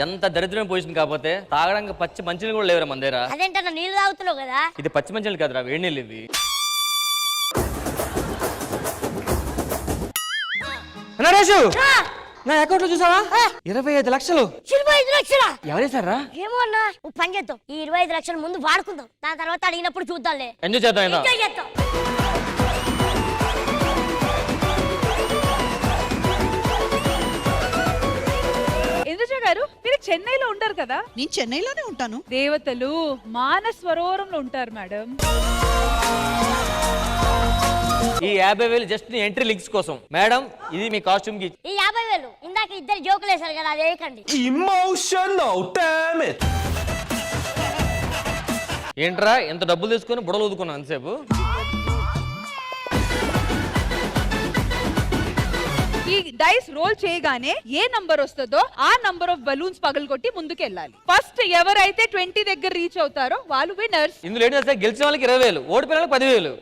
ఎంత దరిద్రమైన పొజిషన్ కాకపోతే తాగడానికి పచ్చి మంచినీళ్ళు కూడా లేవురా మన దగ్గర. అదేంటన్నా నీళ్ళు తాగుతున్నావు కదా? ఇది పచ్చి మంచినీళ్ళు కాదురా, వేడి నీళ్ళు ఇవి. నరేషు నా అకౌంట్ లో చూసావా 25 లక్షలు. 25 లక్షలా? ఎవరేసారా? ఏమో అన్నా, పని చేద్దాం, ఈ 25 లక్షలు ముందు వాడుకుందాం, దాని తర్వాత అడిగినప్పుడు చూద్దాంలే. ఎంజాయ్ చేద్దాం. ఎంజాయ్ చేద్దాం. ఇంద్రజ గారు, మీరు చెన్నైలో ఉంటారు కదా? నేను చెన్నైలోనే ఉంటాను. దేవతలు మానస్ సరోవరంలో ఉంటారు మేడం. ఈ 50,000 జస్ట్ ఎంట్రీ లింక్స్ కోసం. మేడం ఇది మీ కాస్ట్యూమ్ కి. ఈ 50,000 ఇందాక ఇద్దరు జోకులు వేశారు కదా, అది వేయకండి. Emotional, damn it! ఏంట్రా ఎంత డబ్బులు తీసుకొని బుడలు ఊదుకున్నావు అంతసేపు? ఈ డైస్ రోల్ చేయగానే ఏ నంబర్ వస్తుందో ఆ నంబర్ ఆఫ్ బలూన్స్ పగలగొట్టి ముందుకు వెళ్ళాలి. ఫస్ట్ ఎవరైతే 20 దగ్గర రీచ్ అవుతారో వాళ్ళు విన్నర్స్. ఇందులో ఏంటి తెలుసా? గెలిచిన వాళ్ళకి 20,000, ఓడిపోయిన వాళ్ళకి 10,000.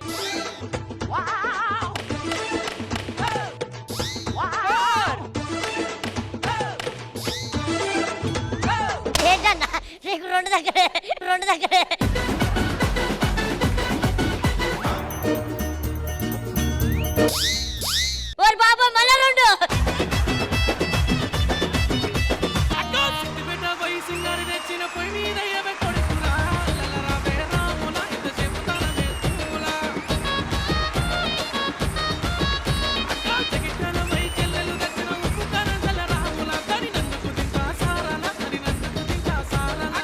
ఏంటన్నా నీకు రెండు దగ్గరే ఓరి బాబా మళ్ళా రెండు.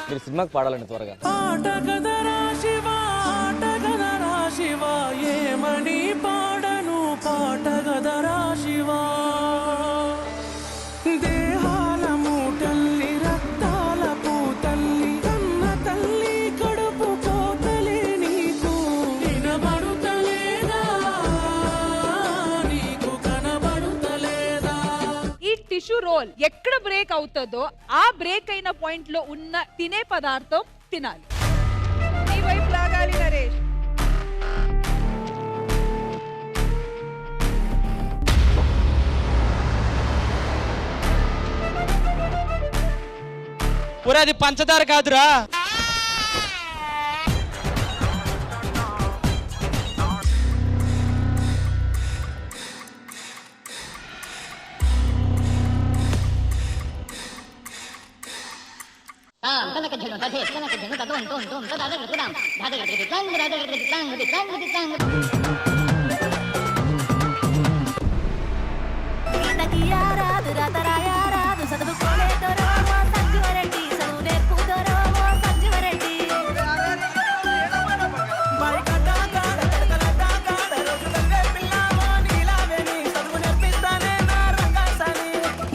మీరు సినిమాకి పాడాలండి త్వరగా. ఏమని పాడను పాట గదరా శివా, దేహాల మూటల్లి రక్తాల పూతల్లి కన్న తల్లి కడుపు కోతలే నీకు వినబడుతలేదా, నీకు కనబడుతలేదా? ఈ టిష్యూ రోల్ ఎక్కడ బ్రేక్ అవుతుందో ఆ బ్రేక్ అయిన పాయింట్ లో ఉన్న తినే పదార్థం తినాలి. ఈ వైపు లాగాలి నరేష్. అది పంచదార కాదురా.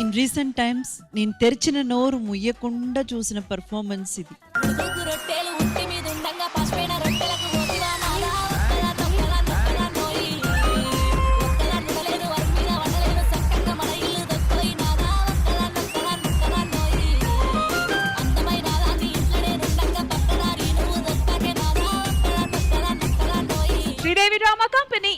ఇన్ రీసెంట్ టైమ్స్ నేను తెరిచిన నోరు ముయ్యకుండా చూసిన పర్ఫార్మెన్స్ ఇది.